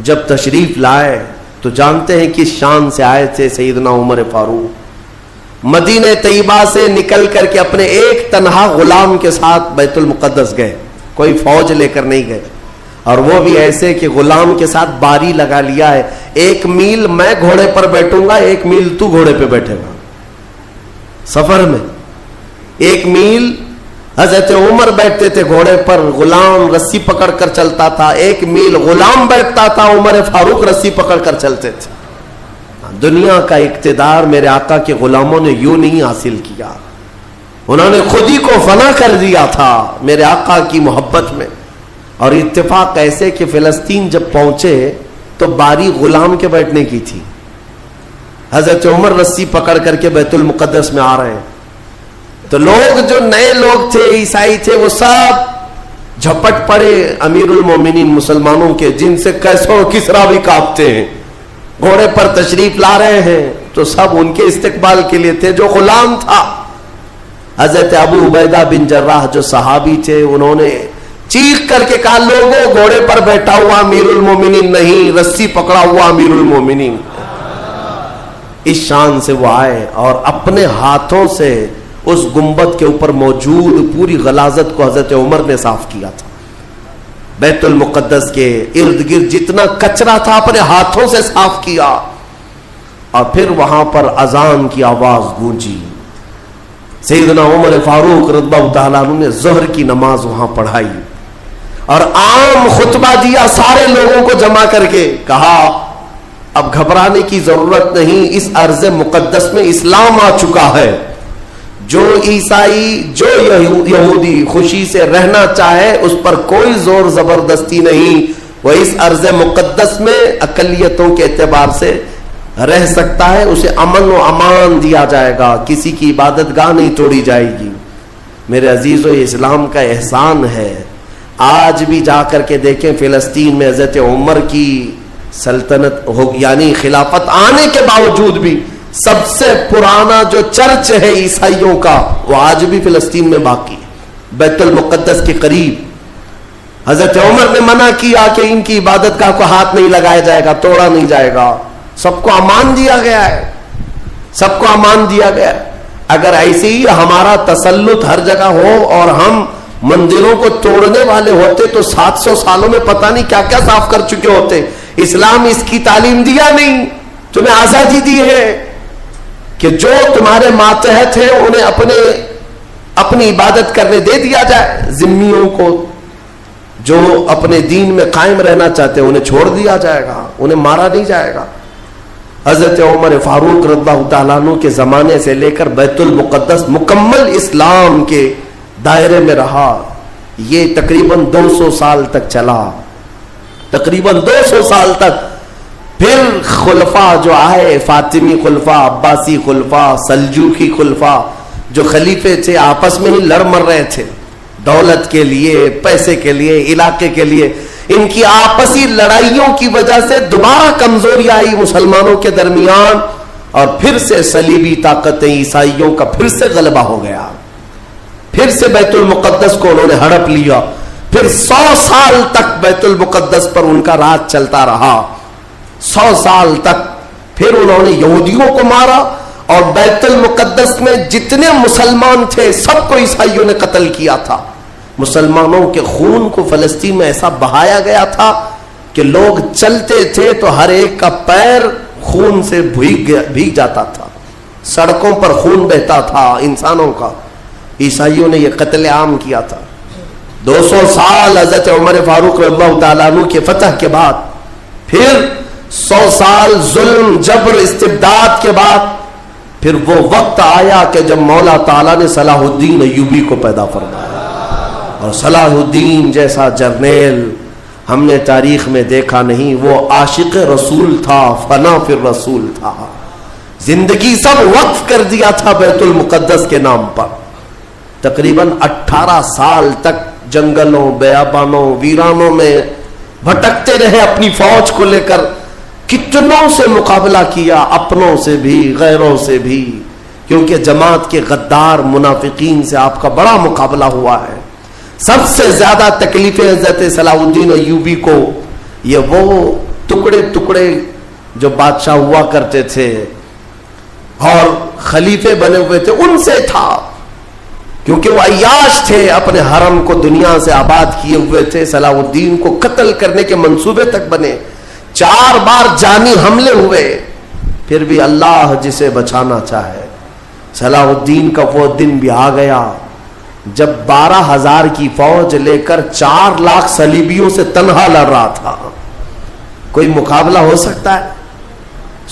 جب تشریف لائے تو جانتے ہیں کہ شان سے آئے تھے سیدنا عمر فاروق. مدینہ طیبہ سے نکل کر کے اپنے ایک تنہا غلام کے ساتھ بیت المقدس گئے, کوئی فوج لے کر نہیں گئے. اور وہ بھی ایسے کہ غلام کے ساتھ باری لگا لیا ہے, 1 میل میں گھوڑے پر بیٹھوں گا, 1 میل تو گھوڑے پہ بیٹھے گا. سفر میں 1 میل حضرت عمر بیٹھتے تھے گھوڑے پر, غلام رسی پکڑ کر چلتا تھا. 1 میل غلام بیٹھتا تھا, عمر فاروق رسی پکڑ کر چلتے تھے. دنیا کا اقتدار میرے آقا کے غلاموں نے یوں نہیں حاصل کیا, انہوں نے خود ہی کو فنا کر دیا تھا میرے آقا کی محبت میں. اور اتفاق ایسے کہ فلسطین جب پہنچے تو باری غلام کے بیٹھنے کی تھی. حضرت عمر رسی پکڑ کر کے بیت المقدس میں آ رہے ہیں, تو لوگ جو نئے لوگ تھے, عیسائی تھے, وہ سب جھپٹ پڑے امیر المومنین مسلمانوں کے, جن سے کیسوں کسرا بھی کانپتے ہیں. گھوڑے پر تشریف لا رہے ہیں تو سب ان کے استقبال کے لیے تھے. جو غلام تھا حضرت ابو عبیدہ بن جراح جو صحابی تھے, انہوں نے چیخ کر کے کہا, لوگوں گھوڑے پر بیٹھا ہوا امیر المومنین نہیں, رسی پکڑا ہوا امیر المومنین. اس شان سے وہ آئے اور اپنے ہاتھوں سے اس گنبد کے اوپر موجود پوری غلاظت کو حضرت عمر نے صاف کیا تھا. بیت المقدس کے ارد گرد جتنا کچرا تھا اپنے ہاتھوں سے صاف کیا, اور پھر وہاں پر اذان کی آواز گونجی. سیدنا عمر فاروق رضی اللہ تعالیٰ عنہ نے ظہر کی نماز وہاں پڑھائی اور عام خطبہ دیا سارے لوگوں کو جمع کر کے. کہا اب گھبرانے کی ضرورت نہیں, اس ارض مقدس میں اسلام آ چکا ہے. جو عیسائی جو یہودی خوشی سے رہنا چاہے اس پر کوئی زور زبردستی نہیں, وہ اس ارض مقدس میں اقلیتوں کے اعتبار سے رہ سکتا ہے. اسے امن و امان دیا جائے گا, کسی کی عبادت گاہ نہیں توڑی جائے گی. میرے عزیزو, یہ اسلام کا احسان ہے. آج بھی جا کر کے دیکھیں فلسطین میں حضرت عمر کی سلطنت ہو, یعنی خلافت آنے کے باوجود بھی سب سے پرانا جو چرچ ہے عیسائیوں کا وہ آج بھی فلسطین میں باقی ہے, بیت المقدس کے قریب. حضرت عمر نے منع کیا کہ ان کی عبادت گاہ کو ہاتھ نہیں لگایا جائے گا, توڑا نہیں جائے گا. سب کو امان دیا گیا ہے, سب کو امان دیا گیا ہے. اگر ایسے ہی ہمارا تسلط ہر جگہ ہو اور ہم مندروں کو توڑنے والے ہوتے تو 700 سالوں میں پتہ نہیں کیا کیا صاف کر چکے ہوتے. اسلام اس کی تعلیم دیا نہیں, تمہیں آزادی دی ہے کہ جو تمہارے ماتحت ہیں انہیں اپنی عبادت کرنے دے دیا جائے. ذمیوں کو جو اپنے دین میں قائم رہنا چاہتے ہیں انہیں چھوڑ دیا جائے گا, انہیں مارا نہیں جائے گا. حضرت عمر فاروق رضی اللہ تعالیٰ عنہ کے زمانے سے لے کر بیت المقدس مکمل اسلام کے دائرے میں رہا. یہ تقریباً 200 سال تک چلا, تقریباً 200 سال تک. پھر خلفاء جو آئے, فاطمی خلفاء, عباسی خلفاء, سلجوقی خلفاء, جو خلیفے تھے آپس میں ہی لڑ مر رہے تھے دولت کے لیے, پیسے کے لیے, علاقے کے لیے. ان کی آپسی لڑائیوں کی وجہ سے دوبارہ کمزوری آئی مسلمانوں کے درمیان, اور پھر سے صلیبی طاقتیں عیسائیوں کا پھر سے غلبہ ہو گیا. پھر سے بیت المقدس کو انہوں نے ہڑپ لیا. پھر 100 سال تک بیت المقدس پر ان کا راج چلتا رہا, 100 سال تک. پھر انہوں نے یہودیوں کو مارا اور بیت المقدس میں جتنے مسلمان تھے سب کو عیسائیوں نے قتل کیا تھا. مسلمانوں کے خون کو فلسطین میں ایسا بہایا گیا تھا کہ لوگ چلتے تھے تو ہر ایک کا پیر خون سے بھیگ جاتا تھا, سڑکوں پر خون بہتا تھا انسانوں کا. عیسائیوں نے یہ قتل عام کیا تھا. 200 سال حضرت عمر فاروق رضی اللہ تعالیٰ عنہ کے فتح کے بعد, پھر 100 سال ظلم جبر استبداد کے بعد, پھر وہ وقت آیا کہ جب مولا تعالیٰ نے صلاح الدین ایوبی کو پیدا فرمایا. اور صلاح الدین جیسا جرنیل ہم نے تاریخ میں دیکھا نہیں. وہ عاشق رسول تھا, فنا فی الرسول تھا, زندگی سب وقف کر دیا تھا بیت المقدس کے نام پر. تقریباً 18 سال تک جنگلوں, بیابانوں, ویرانوں میں بھٹکتے رہے اپنی فوج کو لے کر. کتنوں سے مقابلہ کیا, اپنوں سے بھی غیروں سے بھی, کیونکہ جماعت کے غدار منافقین سے آپ کا بڑا مقابلہ ہوا ہے. سب سے زیادہ تکلیفیں حضرت صلاح الدین ایوبی کو یہ وہ ٹکڑے ٹکڑے جو بادشاہ ہوا کرتے تھے اور خلیفے بنے ہوئے تھے ان سے تھا, کیونکہ وہ عیاش تھے, اپنے حرم کو دنیا سے آباد کیے ہوئے تھے. صلاح الدین کو قتل کرنے کے منصوبے تک بنے, 4 بار جانی حملے ہوئے, پھر بھی اللہ جسے بچانا چاہے. صلاح الدین کا وہ دن بھی آ گیا جب 12,000 کی فوج لے کر 4 لاکھ صلیبیوں سے تنہا لڑ رہا تھا. کوئی مقابلہ ہو سکتا ہے؟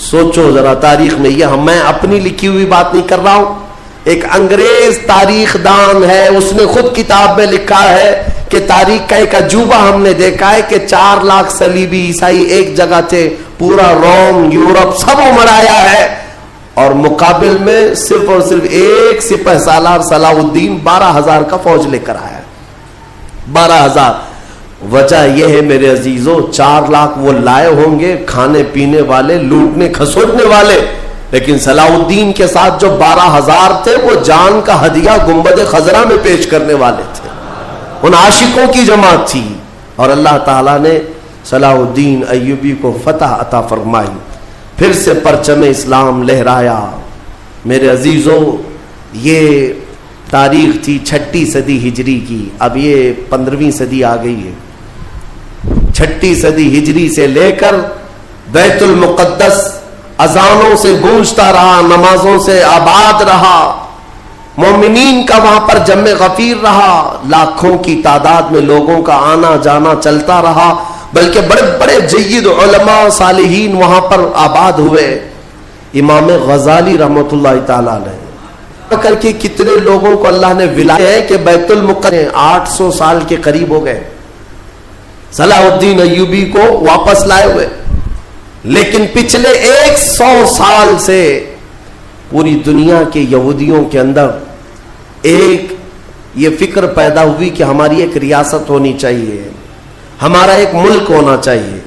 سوچو ذرا تاریخ میں. یہ میں اپنی لکھی ہوئی بات نہیں کر رہا ہوں, ایک انگریز تاریخ دان ہے, اس نے خود کتاب میں لکھا ہے کہ تاریخ کا ایک عجوبہ ہم نے دیکھا ہے کہ 4 لاکھ صلیبی عیسائی ایک جگہ تھے, پورا روم, یورپ سب مڑایا ہے, اور مقابل میں صرف اور صرف ایک سپہ سالار صلاح الدین 12,000 کا فوج لے کر آیا. 12,000. وجہ یہ ہے میرے عزیزوں, 4 لاکھ وہ لائے ہوں گے کھانے پینے والے, لوٹنے کھسوٹنے والے, لیکن صلاح الدین کے ساتھ جو 12,000 تھے وہ جان کا ہدیہ گنبد خضرا میں پیش کرنے والے تھے. ان عاشقوں کی جماعت تھی, اور اللہ تعالیٰ نے صلاح الدین ایوبی کو فتح عطا فرمائی. پھر سے پرچم اسلام لہرایا. میرے عزیزوں, یہ تاریخ تھی 6 صدی ہجری کی، اب یہ 15ویں صدی آ گئی ہے۔ 6 صدی ہجری سے لے کر بیت المقدس اذانوں سے گونجتا رہا، نمازوں سے آباد رہا، مومنین کا وہاں پر جمع غفیر رہا، لاکھوں کی تعداد میں لوگوں کا آنا جانا چلتا رہا، بلکہ بڑے بڑے جید علماء صالحین وہاں پر آباد ہوئے۔ امام غزالی رحمۃ اللہ تعالی علیہ کر کے کتنے لوگوں کو اللہ نے ولایت ہے کہ بیت المقدس 800 سال کے قریب ہو گئے صلاح الدین ایوبی کو واپس لائے ہوئے، لیکن پچھلے 100 سال سے پوری دنیا کے یہودیوں کے اندر ایک یہ فکر پیدا ہوئی کہ ہماری ایک ریاست ہونی چاہیے، ہمارا ایک ملک ہونا چاہیے۔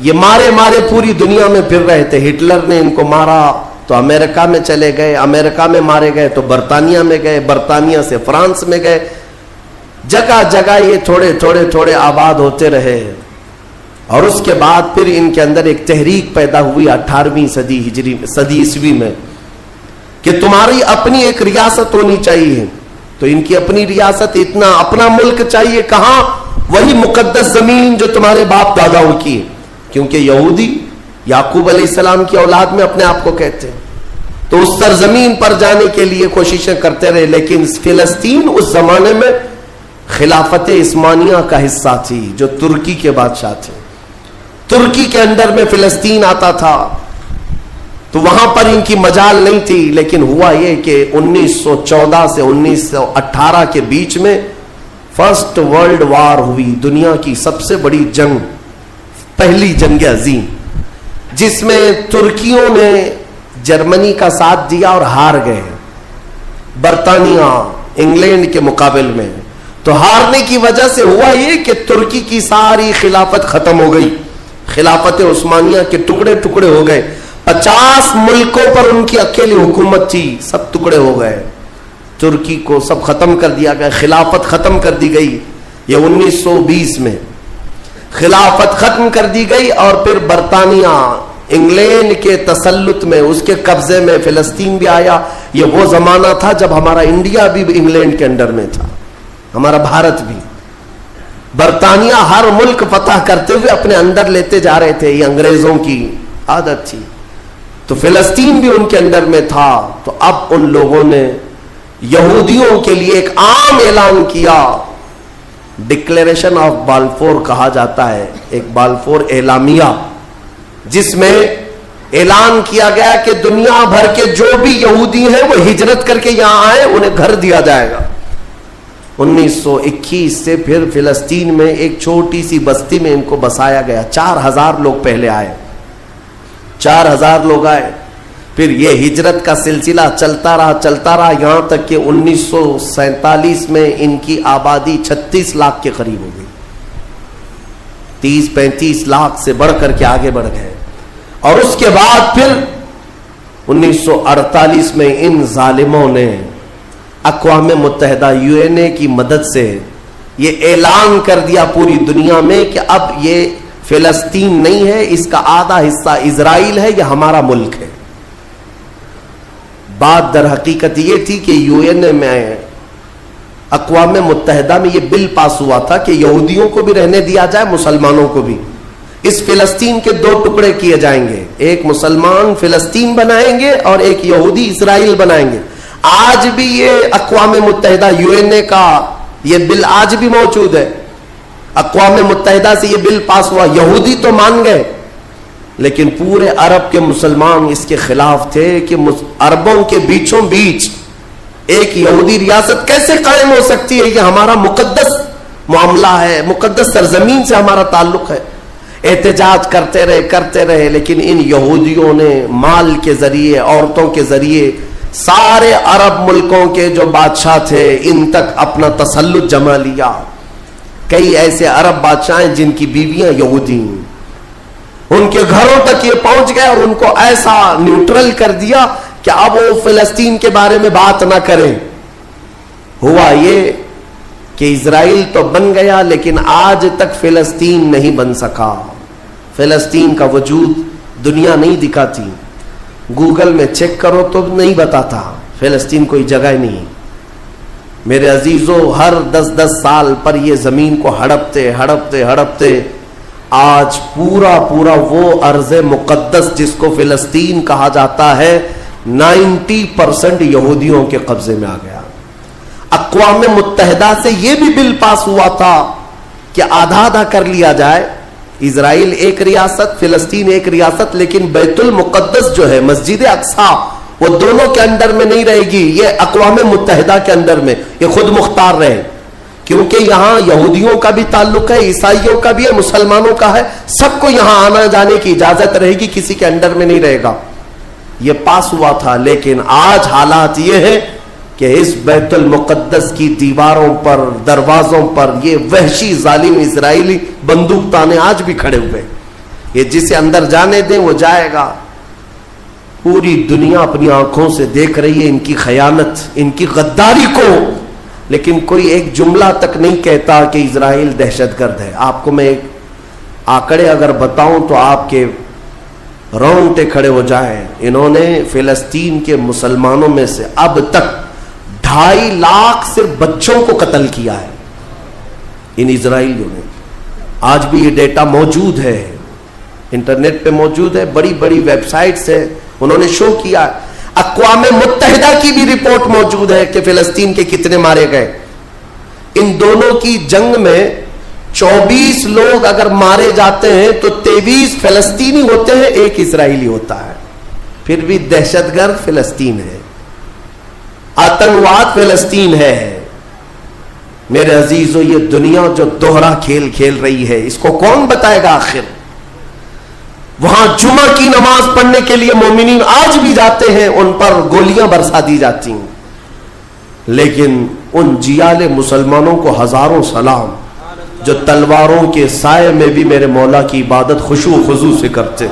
یہ مارے مارے پوری دنیا میں پھر رہے تھے، ہٹلر نے ان کو مارا تو امریکہ میں چلے گئے، امریکہ میں مارے گئے تو برطانیہ میں گئے، برطانیہ سے فرانس میں گئے، جگہ جگہ یہ تھوڑے تھوڑے تھوڑے آباد ہوتے رہے۔ اور اس کے بعد پھر ان کے اندر ایک تحریک پیدا ہوئی 18ویں صدی عیسوی میں کہ تمہاری اپنی ایک ریاست ہونی چاہیے۔ تو ان کی اپنی ریاست، اتنا اپنا ملک چاہیے کہاں؟ وہی مقدس زمین جو تمہارے باپ داداؤں کی ہے، کیونکہ یہودی یعقوب علیہ السلام کی اولاد میں اپنے آپ کو کہتے ہیں۔ تو اس سرزمین پر جانے کے لیے کوششیں کرتے رہے، لیکن فلسطین اس زمانے میں خلافت عثمانیہ کا حصہ تھی، جو ترکی کے بادشاہ تھے۔ ترکی کے اندر میں فلسطین آتا تھا، تو وہاں پر ان کی مجال نہیں تھی۔ لیکن ہوا یہ کہ 1914 سے 1918 کے بیچ میں فرسٹ ورلڈ وار ہوئی، دنیا کی سب سے بڑی جنگ، پہلی جنگ عظیم، جس میں ترکیوں نے جرمنی کا ساتھ دیا اور ہار گئے برطانیہ انگلینڈ کے مقابل میں۔ تو ہارنے کی وجہ سے ہوا یہ کہ ترکی کی ساری خلافت ختم ہو گئی، خلافت عثمانیہ کے ٹکڑے ٹکڑے ہو گئے، 50 ملکوں پر ان کی اکیلی حکومت تھی، سب ٹکڑے ہو گئے، ترکی کو سب ختم کر دیا گیا، خلافت ختم کر دی گئی۔ یہ 1920 میں خلافت ختم کر دی گئی، اور پھر برطانیہ انگلینڈ کے تسلط میں، اس کے قبضے میں فلسطین بھی آیا۔ یہ وہ زمانہ تھا جب ہمارا انڈیا بھی انگلینڈ کے انڈر میں تھا، ہمارا بھارت بھی۔ برطانیہ ہر ملک فتح کرتے ہوئے اپنے اندر لیتے جا رہے تھے، یہ انگریزوں کی عادت تھی۔ تو فلسطین بھی ان کے اندر میں تھا۔ تو اب ان لوگوں نے یہودیوں کے لیے ایک عام اعلان کیا، ڈکلیریشن آف بالفور کہا جاتا ہے، ایک بالفور اعلامیہ، جس میں اعلان کیا گیا کہ دنیا بھر کے جو بھی یہودی ہیں وہ ہجرت کر کے یہاں آئے، انہیں گھر دیا جائے گا۔ 1921 سے پھر فلسطین میں ایک چھوٹی سی بستی میں ان کو بسایا گیا۔ 4000 لوگ پہلے آئے، 4000 لوگ آئے، پھر یہ ہجرت کا سلسلہ چلتا رہا یہاں تک کہ 1947 میں ان کی آبادی 36 لاکھ کے قریب ہو گئی، 30-35 لاکھ سے بڑھ کر کے آگے بڑھ گئے۔ اور اس کے بعد پھر 1948 میں ان ظالموں نے اقوام متحدہ UN کی مدد سے یہ اعلان کر دیا پوری دنیا میں کہ اب یہ فلسطین نہیں ہے، اس کا آدھا حصہ اسرائیل ہے، یہ ہمارا ملک ہے۔ بات در حقیقت یہ تھی کہ UN میں، اقوام متحدہ میں یہ بل پاس ہوا تھا کہ یہودیوں کو بھی رہنے دیا جائے، مسلمانوں کو بھی۔ اس فلسطین کے 2 ٹکڑے کیے جائیں گے، ایک مسلمان فلسطین بنائیں گے اور ایک یہودی اسرائیل بنائیں گے۔ آج بھی یہ اقوام متحدہ UN کا یہ بل آج بھی موجود ہے، اقوام متحدہ سے یہ بل پاس ہوا۔ یہودی تو مان گئے، لیکن پورے عرب کے مسلمان اس کے خلاف تھے کہ عربوں کے بیچوں بیچ ایک یہودی ریاست کیسے قائم ہو سکتی ہے؟ یہ ہمارا مقدس معاملہ ہے، مقدس سرزمین سے ہمارا تعلق ہے۔ احتجاج کرتے رہے، لیکن ان یہودیوں نے مال کے ذریعے، عورتوں کے ذریعے سارے عرب ملکوں کے جو بادشاہ تھے ان تک اپنا تسلط جما لیا۔ کئی ایسے عرب بادشاہ ہیں جن کی بیویاں یہودی ہیں، ان کے گھروں تک یہ پہنچ گئے اور ان کو ایسا نیوٹرل کر دیا کہ اب وہ فلسطین کے بارے میں بات نہ کریں۔ ہوا یہ کہ اسرائیل تو بن گیا، لیکن آج تک فلسطین نہیں بن سکا۔ فلسطین کا وجود دنیا نہیں دکھاتی، گوگل میں چیک کرو تو نہیں بتاتا فلسطین کوئی جگہ نہیں. میرے عزیزوں ہر 10 سال پر یہ زمین کو ہڑپتے ہڑپتے ہڑپتے آج پورا وہ ارض مقدس جس کو فلسطین کہا جاتا ہے 90% یہودیوں کے قبضے میں آ گیا. اقوام متحدہ سے یہ بھی بل پاس ہوا تھا کہ آدھا کر لیا جائے، اسرائیل ایک ریاست، فلسطین ایک ریاست، لیکن بیت المقدس جو ہے مسجد اقصی وہ دونوں کے انڈر میں نہیں رہے گی، یہ اقوام متحدہ کے اندر میں، یہ خود مختار رہے، کیونکہ یہاں یہودیوں کا بھی تعلق ہے، عیسائیوں کا بھی ہے، مسلمانوں کا ہے، سب کو یہاں آنا جانے کی اجازت رہے گی، کسی کے انڈر میں نہیں رہے گا. یہ پاس ہوا تھا. لیکن آج حالات یہ ہے کہ اس بیت المقدس کی دیواروں پر، دروازوں پر یہ وحشی ظالم اسرائیلی بندوق تانے آج بھی کھڑے ہوئے. یہ جسے اندر جانے دیں وہ جائے گا. پوری دنیا اپنی آنکھوں سے دیکھ رہی ہے ان کی خیانت، ان کی غداری کو، لیکن کوئی ایک جملہ تک نہیں کہتا کہ اسرائیل دہشت گرد ہے. آپ کو میں ایک آنکڑے اگر بتاؤں تو آپ کے رونگٹے کھڑے ہو جائیں. انہوں نے فلسطین کے مسلمانوں میں سے اب تک 2.5 لاکھ صرف بچوں کو قتل کیا ہے ان اسرائیلیوں نے. آج بھی یہ ڈیٹا موجود ہے، انٹرنیٹ پہ موجود ہے، بڑی ویب سائٹس ہے، انہوں نے شو کیا. اقوام متحدہ کی بھی رپورٹ موجود ہے کہ فلسطین کے کتنے مارے گئے. ان دونوں کی جنگ میں 24 لوگ اگر مارے جاتے ہیں تو 23 فلسطینی ہوتے ہیں، ایک اسرائیلی ہوتا ہے. پھر بھی دہشت گرد فلسطین ہے، آتنکواد فلسطین ہے. میرے عزیزو یہ دنیا جو دوہرا کھیل کھیل رہی ہے اس کو کون بتائے گا آخر؟ وہاں جمعہ کی نماز پڑھنے کے لیے مومنین آج بھی جاتے ہیں، ان پر گولیاں برسا دی جاتی ہیں، لیکن ان جیال مسلمانوں کو ہزاروں سلام جو تلواروں کے سائے میں بھی میرے مولا کی عبادت خشوع و خضوع سے کرتے.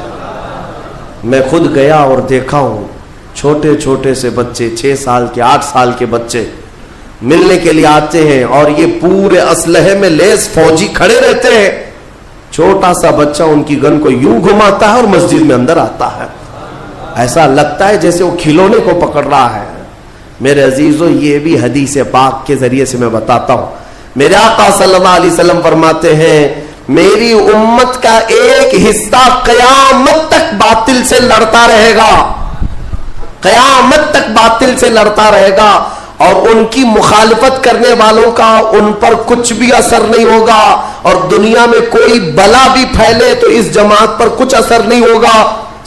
میں خود گیا اور دیکھا ہوں چھوٹے سے بچے، 6 سال کے 8 سال کے بچے ملنے کے لیے آتے ہیں اور یہ پورے اسلحے میں لیس فوجی کھڑے رہتے ہیں. چھوٹا سا بچہ ان کی گن کو یوں گھماتا ہے اور مسجد میں اندر آتا ہے، ایسا لگتا ہے جیسے وہ کھلونے کو پکڑ رہا ہے. میرے عزیزو یہ بھی حدیث پاک کے ذریعے سے میں بتاتا ہوں. میرے آقا صلی اللہ علیہ وسلم فرماتے ہیں میری امت کا ایک حصہ قیامت تک باطل سے لڑتا رہے گا، قیامت تک باطل سے لڑتا رہے گا، اور ان کی مخالفت کرنے والوں کا ان پر کچھ بھی اثر نہیں ہوگا، اور دنیا میں کوئی بلا بھی پھیلے تو اس جماعت پر کچھ اثر نہیں ہوگا.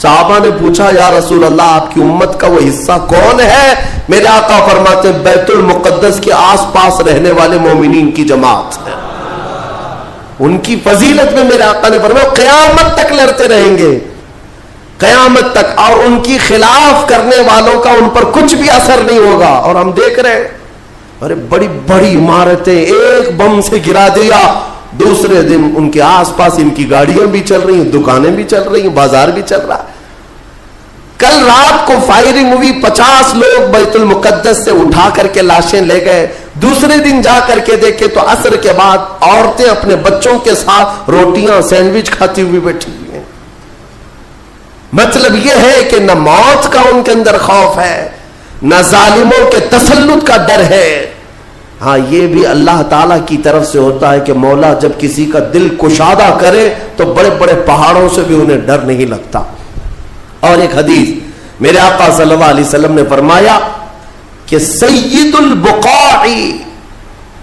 صحابہ نے پوچھا یا رسول اللہ آپ کی امت کا وہ حصہ کون ہے؟ میرے آقا فرماتے ہیں بیت المقدس کے آس پاس رہنے والے مومنین کی جماعت ہے. ان کی فضیلت میں میرے آقا نے فرمایا قیامت تک لڑتے رہیں گے، قیامت تک، اور ان کی خلاف کرنے والوں کا ان پر کچھ بھی اثر نہیں ہوگا. اور ہم دیکھ رہے ہیں ارے بڑی عمارتیں ایک بم سے گرا دیا، دوسرے دن ان کے آس پاس ان کی گاڑیاں بھی چل رہی ہیں، دکانیں بھی چل رہی ہیں، بازار بھی چل رہا ہے. کل رات کو فائرنگ ہوئی، 50 لوگ بیت المقدس سے اٹھا کر کے لاشیں لے گئے. دوسرے دن جا کر کے دیکھے تو عصر کے بعد عورتیں اپنے بچوں کے ساتھ روٹیاں سینڈوچ کھاتی ہوئی بیٹھی ہوئی ہیں. مطلب یہ ہے کہ نہ موت کا ان کے اندر خوف ہے، نہ ظالموں کے تسلط کا ڈر ہے. ہاں یہ بھی اللہ تعالیٰ کی طرف سے ہوتا ہے کہ مولا جب کسی کا دل کشادہ کرے تو بڑے پہاڑوں سے بھی انہیں ڈر نہیں لگتا. اور ایک حدیث میرے آقا صلی اللہ علیہ وسلم نے فرمایا کہ سید البقاع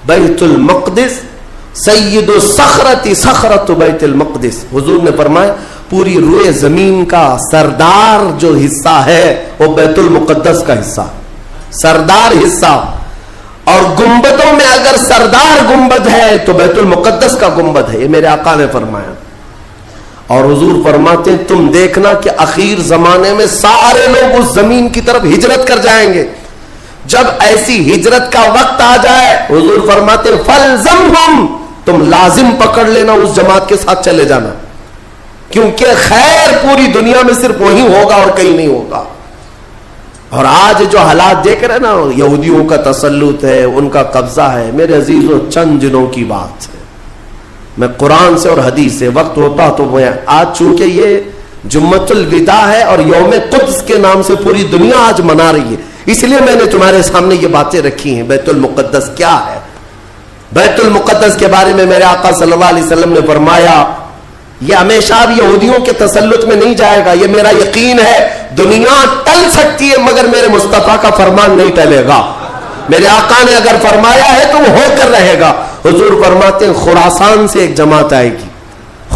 بیت المقدس، سید الصخرۃ صخرۃ بیت المقدس. حضور نے فرمایا پوری روئے زمین کا سردار جو حصہ ہے وہ بیت المقدس کا حصہ، سردار حصہ. اور گنبدوں میں اگر سردار گنبد ہے تو بیت المقدس کا گنبد ہے، یہ میرے آقا نے فرمایا. اور حضور فرماتے ہیں تم دیکھنا کہ اخیر زمانے میں سارے لوگ اس زمین کی طرف ہجرت کر جائیں گے. جب ایسی ہجرت کا وقت آ جائے حضور فرماتے ہیں فَلْزَمْهُمْ، تم لازم پکڑ لینا اس جماعت کے ساتھ چلے جانا، کیونکہ خیر پوری دنیا میں صرف وہی ہوگا اور کہیں نہیں ہوگا. اور آج جو حالات دیکھ رہے نا، یہودیوں کا تسلط ہے، ان کا قبضہ ہے. میرے عزیزو چند دنوں کی بات ہے، میں قرآن سے اور حدیث سے وقت ہوتا تو میں آج چونکہ یہ جمعۃ الوداع ہے اور یوم قدس کے نام سے پوری دنیا آج منا رہی ہے، اس لیے میں نے تمہارے سامنے یہ باتیں رکھی ہیں. بیت المقدس کیا ہے؟ بیت المقدس کے بارے میں میرے آقا صلی اللہ علیہ وسلم نے فرمایا یہ ہمیشہ اب یہودیوں کے تسلط میں نہیں جائے گا. یہ میرا یقین ہے. دنیا ٹل سکتی ہے مگر میرے مصطفیٰ کا فرمان نہیں ٹلے گا. میرے آقا نے اگر فرمایا ہے تو وہ ہو کر رہے گا. حضور فرماتے ہیں خراسان سے ایک جماعت آئے گی.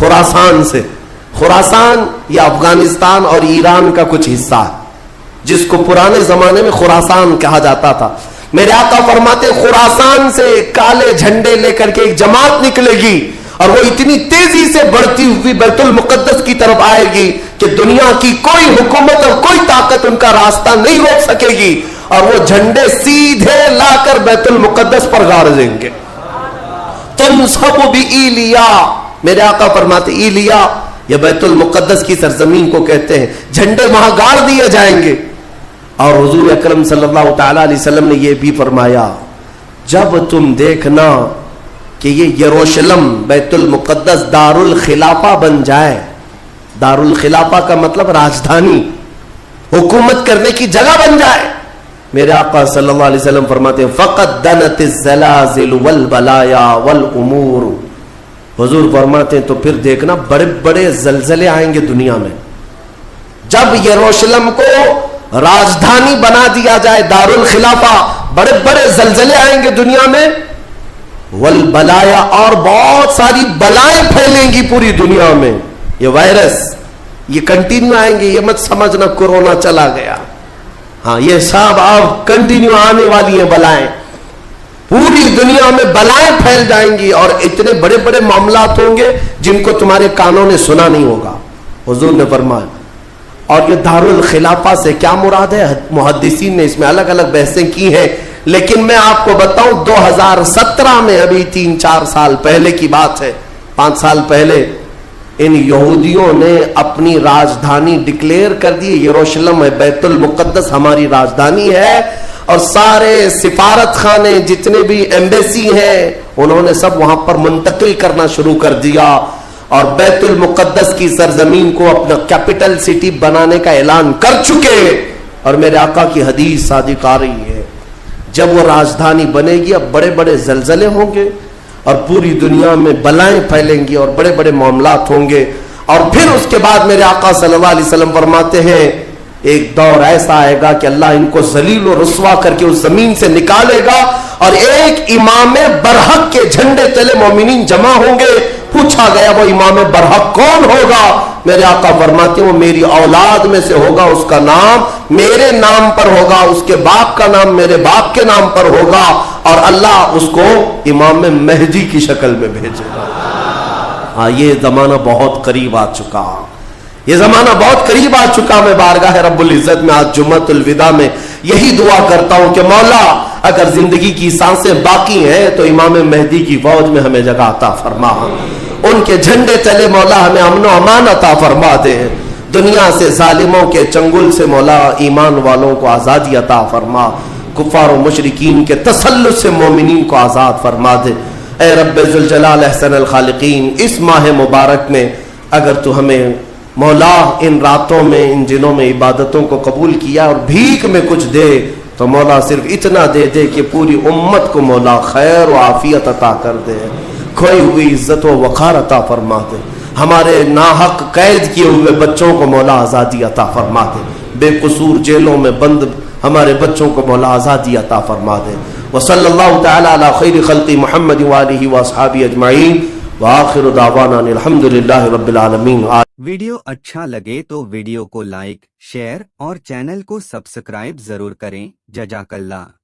خراسان سے. خراسان یہ افغانستان اور ایران کا کچھ حصہ ہے جس کو پرانے زمانے میں خراسان کہا جاتا تھا. میرے آقا فرماتے ہیں خراسان سے کالے جھنڈے لے کر کے ایک جماعت نکلے گی اور وہ اتنی تیزی سے بڑھتی ہوئی بیت المقدس کی طرف آئے گی کہ دنیا کی کوئی حکومت اور کوئی طاقت ان کا راستہ نہیں روک سکے گی, اور وہ جھنڈے سیدھے لا کر بیت المقدس پر گاڑ دیں گے. تنصب بإیلیا, میرے آقا فرماتے ایلیا یہ بیت المقدس کی سرزمین کو کہتے ہیں. جھنڈے وہاں گاڑ دیے جائیں گے. اور حضور اکرم صلی اللہ تعالی علیہ وسلم نے یہ بھی فرمایا جب تم دیکھنا کہ یہ یروشلم بیت المقدس دار الخلافہ بن جائے. دار الخلافہ کا مطلب راجدھانی, حکومت کرنے کی جگہ بن جائے. میرے آقا صلی اللہ علیہ وسلم فرماتے ہیں فقد دنت الزلازل والبلایا والامور. حضور فرماتے ہیں تو پھر دیکھنا بڑے بڑے زلزلے آئیں گے دنیا میں. جب یروشلم کو راجدھانی بنا دیا جائے دار الخلافہ, بڑے بڑے زلزلے آئیں گے دنیا میں. والبلایا, اور بہت ساری بلائیں پھیلیں گی پوری دنیا میں. یہ وائرس یہ کنٹینیو آئیں گے. یہ مت سمجھنا کورونا چلا گیا. ہاں یہ سب اب کنٹینیو آنے والی ہیں بلائیں. پوری دنیا میں بلائیں پھیل جائیں گی اور اتنے بڑے بڑے معاملات ہوں گے جن کو تمہارے کانوں نے سنا نہیں ہوگا. حضور نے فرمایا. اور یہ دار الخلافہ سے کیا مراد ہے؟ محدثین نے اس میں الگ الگ بحثیں کی ہیں, لیکن میں آپ کو بتاؤں 2017 میں, ابھی 3-4 سال پہلے کی بات ہے, 5 سال پہلے ان یہودیوں نے اپنی راجدھانی ڈکلیئر کر دی. یروشلم ہے, بیت المقدس ہماری راجدھانی ہے. اور سارے سفارت خانے جتنے بھی ایمبیسی ہیں انہوں نے سب وہاں پر منتقل کرنا شروع کر دیا اور بیت المقدس کی سرزمین کو اپنا کیپٹل سٹی بنانے کا اعلان کر چکے. اور میرے آقا کی حدیث صادق آ رہی ہے جب وہ راجدھانی بنے گی اب بڑے بڑے زلزلے ہوں گے اور پوری دنیا میں بلائیں پھیلیں گی اور بڑے بڑے معاملات ہوں گے. اور پھر اس کے بعد میرے آقا صلی اللہ علیہ وسلم فرماتے ہیں ایک دور ایسا آئے گا کہ اللہ ان کو ذلیل و رسوا کر کے اس زمین سے نکالے گا اور ایک امام برحق کے جھنڈے تلے مومنین جمع ہوں گے. پوچھا گیا وہ امام برحق کون ہوگا؟ میرے آقا فرماتے ہیں وہ میری اولاد میں سے ہوگا, اس کا نام میرے نام پر ہوگا, اس کے باپ کا نام میرے باپ کے نام پر ہوگا, اور اللہ اس کو امام مہدی کی شکل میں بھیجے گا. ہاں یہ زمانہ بہت قریب آ چکا, یہ زمانہ بہت قریب آ چکا. میں بارگاہ رب العزت میں آج جمعۃ الوداع میں یہی دعا کرتا ہوں کہ مولا اگر زندگی کی سانسیں باقی ہیں تو امام مہدی کی فوج میں ہمیں جگہ عطا فرما, ان کے جھنڈے تلے مولا ہمیں امن و امان عطا فرما دے. دنیا سے ظالموں کے چنگل سے مولا ایمان والوں کو آزادی عطا فرما, کفار و مشرکین کے تسلط سے مومنین کو آزاد فرما دے. اے رب ذوالجلال احسن الخالقین, اس ماہ مبارک میں اگر تو ہمیں مولا ان راتوں میں ان دنوں میں عبادتوں کو قبول کیا اور بھیک میں کچھ دے تو مولا صرف اتنا دے دے کہ پوری امت کو مولا خیر و عافیت عطا کر دے, کھوئی ہوئی عزت و وقار عطا فرما دے. ہمارے ناحق قید کیے ہوئے بچوں کو مولا آزادی عطا فرما دے. بے قصور جیلوں میں بند ہمارے بچوں کو مولا آزادی عطا فرما دے. وصلی اللہ تعالی علی خیر خلق محمد وآلہ واصحابہ اجمعین وآخر دعوانا الحمدللہ رب العالمین. ویڈیو اچھا لگے تو ویڈیو کو لائک، شیئر اور چینل کو سبسکرائب ضرور کریں. جزاک اللہ.